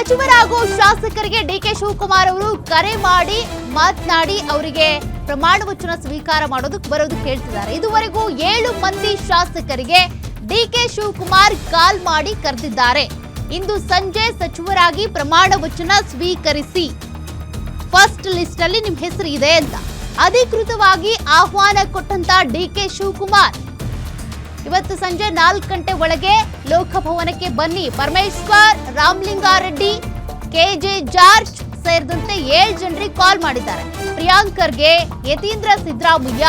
ಸಚಿವರಾಗೋ ಶಾಸಕರಿಗೆ ಡಿಕೆ ಶಿವಕುಮಾರ್ ಅವರು ಕರೆ ಮಾಡಿ ಮಾತನಾಡಿ ಅವರಿಗೆ ಪ್ರಮಾಣ ವಚನ ಸ್ವೀಕಾರ ಬರೋದಕ್ಕೆ ಹೇಳ್ತಿದ್ದಾರೆ. ಇದುವರೆಗೂ 7 ಮಂದಿ ಶಾಸಕರಿಗೆ ಡಿಕೆ ಶಿವಕುಮಾರ್ ಕಾಲ್ ಮಾಡಿ ಕರೆದಿದ್ದಾರೆ. ಇಂದು ಸಂಜೆ ಸಚಿವರಾಗಿ ಪ್ರಮಾಣ ವಚನ ಸ್ವೀಕರಿಸಿ, ಫಸ್ಟ್ ಲಿಸ್ಟ್ ಅಲ್ಲಿ ನಿಮ್ಮ ಹೆಸರು ಇದೆ ಅಂತ ಅಧಿಕೃತವಾಗಿ ಆಹ್ವಾನ ಕೊಟ್ಟಂತ ಡಿಕೆ ಶಿವಕುಮಾರ್ ಇವತ್ತು ಸಂಜೆ 4 ಗಂಟೆ ಒಳಗೆ ಲೋಕಭವನಕ್ಕೆ ಬನ್ನಿ. ಪರಮೇಶ್ವರ್, ರಾಮಲಿಂಗಾರೆಡ್ಡಿ, ಕೆಜೆ ಜಾರ್ಜ್ ಸೇರಿದಂತೆ 7 ಜನರಿಗೆ ಕಾಲ್ ಮಾಡಿದ್ದಾರೆ. ಪ್ರಿಯಾಂಕ್ ಖರ್ಗೆ, ಯತೀಂದ್ರ ಸಿದ್ದರಾಮಯ್ಯ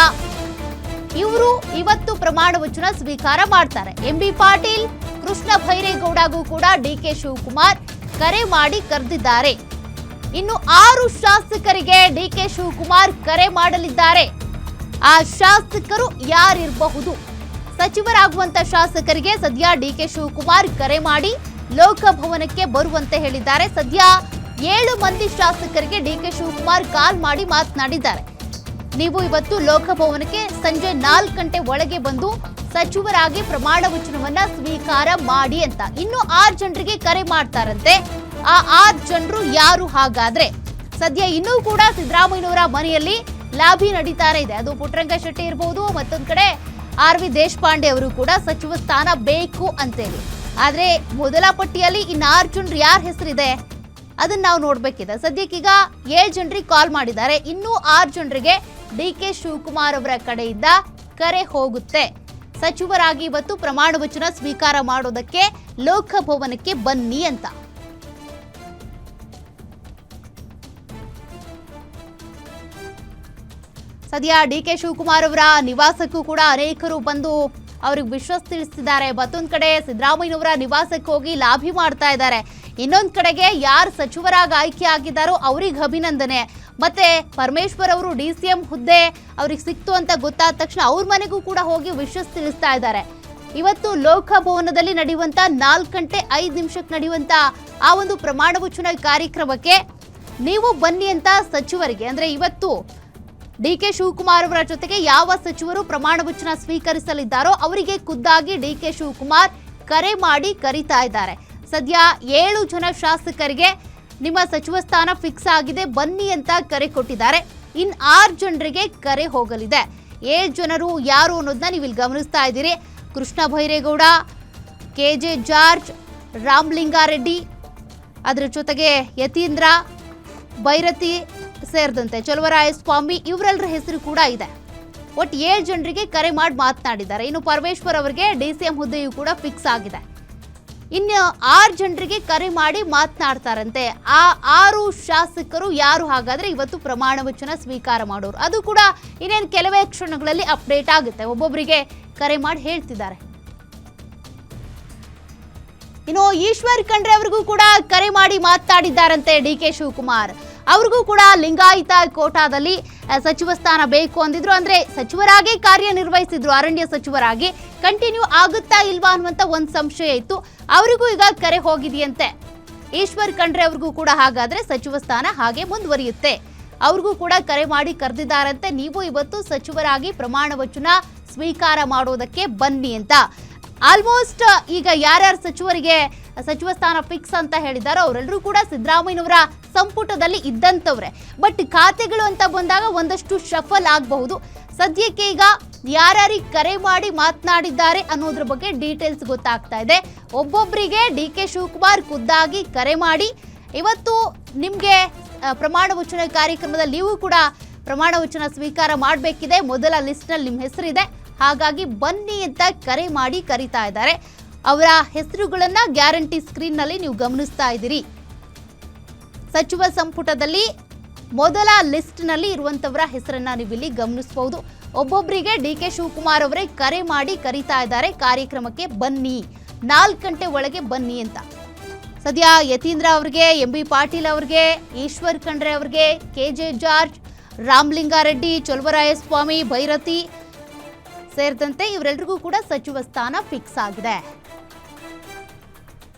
ಇವರು ಇವತ್ತು ಪ್ರಮಾಣ ವಚನ ಸ್ವೀಕಾರ ಮಾಡ್ತಾರೆ. ಎಂಬಿ ಪಾಟೀಲ್, ಕೃಷ್ಣ ಭೈರೇಗೌಡಗೂ ಕೂಡ ಡಿಕೆ ಶಿವಕುಮಾರ್ ಕರೆ ಮಾಡಿ ಕರೆದಿದ್ದಾರೆ. ಇನ್ನು 6 ಶಾಸಕರಿಗೆ ಡಿಕೆ ಶಿವಕುಮಾರ್ ಕರೆ ಮಾಡಲಿದ್ದಾರೆ. ಆ ಶಾಸಕರು ಯಾರಿರಬಹುದು? ಸಚಿವರಾಗುವಂತ ಶಾಸಕರಿಗೆ ಸದ್ಯ ಡಿಕೆ ಶಿವಕುಮಾರ್ ಕರೆ ಮಾಡಿ ಲೋಕಭವನಕ್ಕೆ ಬರುವಂತೆ ಹೇಳಿದ್ದಾರೆ. ಸದ್ಯ 7 ಮಂದಿ ಶಾಸಕರಿಗೆ ಡಿಕೆ ಶಿವಕುಮಾರ್ ಕಾಲ್ ಮಾಡಿ ಮಾತನಾಡಿದ್ದಾರೆ. ನೀವು ಇವತ್ತು ಲೋಕಭವನಕ್ಕೆ ಸಂಜೆ 4 ಗಂಟೆ ಒಳಗೆ ಬಂದು ಸಚಿವರಾಗಿ ಪ್ರಮಾಣ ವಚನವನ್ನ ಸ್ವೀಕಾರ ಮಾಡಿ ಅಂತ. ಇನ್ನು 6 ಜನರಿಗೆ ಕರೆ ಮಾಡ್ತಾರಂತೆ. ಆ 6 ಜನರು ಯಾರು ಹಾಗಾದ್ರೆ? ಸದ್ಯ ಇನ್ನೂ ಕೂಡ ಸಿದ್ದರಾಮಯ್ಯನವರ ಮನೆಯಲ್ಲಿ ಲಾಬಿ ನಡೀತಾನೆ ಇದೆ. ಅದು ಪುಟ್ಟರಂಗ ಶೆಟ್ಟಿ ಇರಬಹುದು, ಮತ್ತೊಂದ್ ಕಡೆ ಆರ್.ವಿ. ದೇಶಪಾಂಡೆ ಅವರು ಕೂಡ ಸಚಿವ ಸ್ಥಾನ ಬೇಕು ಅಂತೇಳಿ. ಆದ್ರೆ ಮೊದಲ ಪಟ್ಟಿಯಲ್ಲಿ ಇನ್ನು 6 ಜನರು ಯಾರ ಹೆಸರಿದೆ ಅದನ್ನ ನಾವು ನೋಡ್ಬೇಕಿದೆ. ಸದ್ಯಕ್ಕೀಗ 7 ಜನರಿಗೆ ಕಾಲ್ ಮಾಡಿದ್ದಾರೆ. ಇನ್ನೂ 6 ಜನರಿಗೆ ಡಿಕೆ ಶಿವಕುಮಾರ್ ಅವರ ಕಡೆಯಿಂದ ಕರೆ ಹೋಗುತ್ತೆ. ಸಚಿವರಾಗಿ ಇವತ್ತು ಪ್ರಮಾಣ ವಚನ ಸ್ವೀಕಾರ ಮಾಡೋದಕ್ಕೆ ಲೋಕಭವನಕ್ಕೆ ಬನ್ನಿ ಅಂತ. ಸದ್ಯ ಡಿಕೆ ಶಿವಕುಮಾರ್ ಅವರ ನಿವಾಸಕ್ಕೂ ಕೂಡ ಅನೇಕರು ಬಂದು ಅವ್ರಿಗೆ ವಿಶ್ವಾಸ ತಿಳಿಸ್ತಿದ್ದಾರೆ. ಮತ್ತೊಂದ್ ಕಡೆ ಸಿದ್ದರಾಮಯ್ಯನವರ ನಿವಾಸಕ್ಕೆ ಹೋಗಿ ಲಾಭಿ ಮಾಡ್ತಾ ಇದ್ದಾರೆ. ಇನ್ನೊಂದ್ ಕಡೆಗೆ ಯಾರು ಸಚಿವರಾಗಿ ಆಯ್ಕೆ ಆಗಿದ್ದಾರೋ ಅವ್ರಿಗೆ ಅಭಿನಂದನೆ. ಮತ್ತೆ ಪರಮೇಶ್ವರ್ ಅವರು DCM ಹುದ್ದೆ ಅವ್ರಿಗೆ ಸಿಕ್ತು ಅಂತ ಗೊತ್ತಾದ ತಕ್ಷಣ ಅವ್ರ ಮನೆಗೂ ಕೂಡ ಹೋಗಿ ವಿಶ್ವಾಸ ತಿಳಿಸ್ತಾ ಇದ್ದಾರೆ. ಇವತ್ತು ಲೋಕಭವನದಲ್ಲಿ ನಡೆಯುವಂತ 4 ಗಂಟೆ 5 ನಿಮಿಷಕ್ಕೆ ನಡೆಯುವಂತ ಆ ಒಂದು ಪ್ರಮಾಣ ವಚನ ಕಾರ್ಯಕ್ರಮಕ್ಕೆ ನೀವು ಬನ್ನಿ ಅಂತ ಸಚಿವರಿಗೆ, ಅಂದ್ರೆ ಇವತ್ತು ಡಿಕೆ ಶಿವಕುಮಾರ್ ಅವರ ಜೊತೆಗೆ ಯಾವ ಸಚಿವರು ಪ್ರಮಾಣ ವಚನ ಸ್ವೀಕರಿಸಲಿದ್ದಾರೋ ಅವರಿಗೆ ಖುದ್ದಾಗಿ ಡಿಕೆ ಶಿವಕುಮಾರ್ ಕರೆ ಮಾಡಿ ಕರೀತಾ ಇದ್ದಾರೆ. ಸದ್ಯ 7 ಜನ ಶಾಸಕರಿಗೆ ನಿಮ್ಮ ಸಚಿವ ಸ್ಥಾನ ಫಿಕ್ಸ್ ಆಗಿದೆ, ಬನ್ನಿ ಅಂತ ಕರೆ ಕೊಟ್ಟಿದ್ದಾರೆ. ಇನ್ನು 6 ಜನರಿಗೆ ಕರೆ ಹೋಗಲಿದೆ. 7 ಜನರು ಯಾರು ಅನ್ನೋದನ್ನ ನೀವು ಇಲ್ಲಿ ಗಮನಿಸ್ತಾ ಇದ್ದೀರಿ. ಕೃಷ್ಣ ಭೈರೇಗೌಡ, ಕೆಜೆ ಜಾರ್ಜ್, ರಾಮಲಿಂಗಾರೆಡ್ಡಿ, ಅದರ ಜೊತೆಗೆ ಯತೀಂದ್ರ, ಭೈರತಿ ಸೇರಿದಂತೆ ಚಲುವರಾಯಸ್ವಾಮಿ ಇವರೆಲ್ಲರ ಹೆಸರು ಕೂಡ ಇದೆ. ಒಟ್ಟು 7 ಜನರಿಗೆ ಕರೆ ಮಾಡಿ ಮಾತನಾಡಿದ್ದಾರೆ. ಇನ್ನು ಪರಮೇಶ್ವರ್ ಅವರಿಗೆ DCM ಹುದ್ದೆಯೂ ಕೂಡ ಫಿಕ್ಸ್ ಆಗಿದೆ. ಇನ್ನು 6 ಜನರಿಗೆ ಕರೆ ಮಾಡಿ ಮಾತನಾಡ್ತಾರಂತೆ. ಆ 6 ಶಾಸಕರು ಯಾರು ಹಾಗಾದ್ರೆ ಇವತ್ತು ಪ್ರಮಾಣ ವಚನ ಸ್ವೀಕಾರ ಮಾಡೋರು? ಅದು ಕೂಡ ಇನ್ನೇನು ಕೆಲವೇ ಕ್ಷಣಗಳಲ್ಲಿ ಅಪ್ಡೇಟ್ ಆಗುತ್ತೆ. ಒಬ್ಬೊಬ್ಬರಿಗೆ ಕರೆ ಮಾಡಿ ಹೇಳ್ತಿದ್ದಾರೆ. ಇನ್ನು ಈಶ್ವರ್ ಖಂಡ್ರೆ ಅವರಿಗೂ ಕೂಡ ಕರೆ ಮಾಡಿ ಮಾತನಾಡಿದ್ದಾರಂತೆ ಡಿಕೆ ಶಿವಕುಮಾರ್. ಅವ್ರಿಗೂ ಕೂಡ ಲಿಂಗಾಯತ ಕೋಟಾದಲ್ಲಿ ಸಚಿವ ಸ್ಥಾನ ಬೇಕು ಅಂದಿದ್ರು. ಅಂದ್ರೆ ಸಚಿವರಾಗಿ ಕಾರ್ಯನಿರ್ವಹಿಸಿದ್ರು, ಅರಣ್ಯ ಸಚಿವರಾಗಿ ಕಂಟಿನ್ಯೂ ಆಗುತ್ತಾ ಇಲ್ವಾ ಅನ್ನುವಂತ ಒಂದು ಸಂಶಯ ಇತ್ತು. ಅವರಿಗೂ ಈಗ ಕರೆ ಹೋಗಿದೆಯಂತೆ. ಈಶ್ವರ್ ಖಂಡ್ರೆ ಅವ್ರಿಗೂ ಕೂಡ ಹಾಗಾದ್ರೆ ಸಚಿವ ಸ್ಥಾನ ಹಾಗೆ ಮುಂದುವರಿಯುತ್ತೆ. ಅವ್ರಿಗೂ ಕೂಡ ಕರೆ ಮಾಡಿ ಕರೆದಿದ್ದಾರಂತೆ. ನೀವು ಇವತ್ತು ಸಚಿವರಾಗಿ ಪ್ರಮಾಣ ವಚನ ಸ್ವೀಕಾರ ಮಾಡೋದಕ್ಕೆ ಬನ್ನಿ ಅಂತ. ಆಲ್ಮೋಸ್ಟ್ ಈಗ ಯಾರ್ಯಾರು ಸಚಿವರಿಗೆ ಸಚಿವ ಸ್ಥಾನ ಫಿಕ್ಸ್ ಅಂತ ಹೇಳಿದಾರೋ ಅವರೆಲ್ಲರೂ ಕೂಡ ಸಿದ್ದರಾಮಯ್ಯನವರ ಸಂಪುಟದಲ್ಲಿ ಇದ್ದಂಥವ್ರೆ. ಬಟ್ ಖಾತೆಗಳು ಅಂತ ಬಂದಾಗ ಒಂದಷ್ಟು ಶಫಲ್ ಆಗಬಹುದು. ಸದ್ಯಕ್ಕೆ ಈಗ ಯಾರ್ಯಾರಿಗೆ ಕರೆ ಮಾಡಿ ಮಾತನಾಡಿದ್ದಾರೆ ಅನ್ನೋದ್ರ ಬಗ್ಗೆ ಡೀಟೇಲ್ಸ್ ಗೊತ್ತಾಗ್ತಾ ಇದೆ. ಒಬ್ಬೊಬ್ಬರಿಗೆ ಡಿಕೆ ಶಿವಕುಮಾರ್ ಖುದ್ದಾಗಿ ಕರೆ ಮಾಡಿ ಇವತ್ತು ನಿಮಗೆ ಪ್ರಮಾಣ ವಚನ ಕಾರ್ಯಕ್ರಮದಲ್ಲಿ ನೀವು ಕೂಡ ಪ್ರಮಾಣ ವಚನ ಸ್ವೀಕಾರ ಮಾಡಬೇಕಿದೆ. ಮೊದಲ ಲಿಸ್ಟ್ನಲ್ಲಿ ನಿಮ್ಮ ಹೆಸರಿದೆ, ಹಾಗಾಗಿ ಬನ್ನಿ ಅಂತ ಕರೆ ಮಾಡಿ ಕರೀತಾ ಇದ್ದಾರೆ. ಅವರ ಹೆಸರುಗಳನ್ನ ಗ್ಯಾರಂಟಿ ಸ್ಕ್ರೀನ್ ನಲ್ಲಿ ನೀವು ಗಮನಿಸ್ತಾ ಇದ್ದೀರಿ. ಸಚಿವ ಸಂಪುಟದಲ್ಲಿ ಮೊದಲ ಲಿಸ್ಟ್ ನಲ್ಲಿ ಇರುವಂತವರ ಹೆಸರನ್ನ ನೀವು ಇಲ್ಲಿ ಗಮನಿಸಬಹುದು. ಒಬ್ಬೊಬ್ಬರಿಗೆ ಡಿಕೆ ಶಿವಕುಮಾರ್ ಅವರೇ ಕರೆ ಮಾಡಿ ಕರೀತಾ ಇದ್ದಾರೆ. ಕಾರ್ಯಕ್ರಮಕ್ಕೆ ಬನ್ನಿ, 4 ಗಂಟೆ ಒಳಗೆ ಬನ್ನಿ ಅಂತ. ಸದ್ಯ ಯತೀಂದ್ರ ಅವರಿಗೆ, ಎಂಬಿ ಪಾಟೀಲ್ ಅವರಿಗೆ, ಈಶ್ವರ್ ಖಂಡ್ರೆ ಅವರಿಗೆ, ಕೆಜೆ ಜಾರ್ಜ್, ರಾಮಲಿಂಗಾರೆಡ್ಡಿ, ಚಲುವರಾಯಸ್ವಾಮಿ, ಭೈರತಿ ಸೇರಿದಂತೆ ಇವರೆಲ್ಲರಿಗೂ ಕೂಡ ಸಚಿವ ಸ್ಥಾನ ಫಿಕ್ಸ್ ಆಗಿದೆ.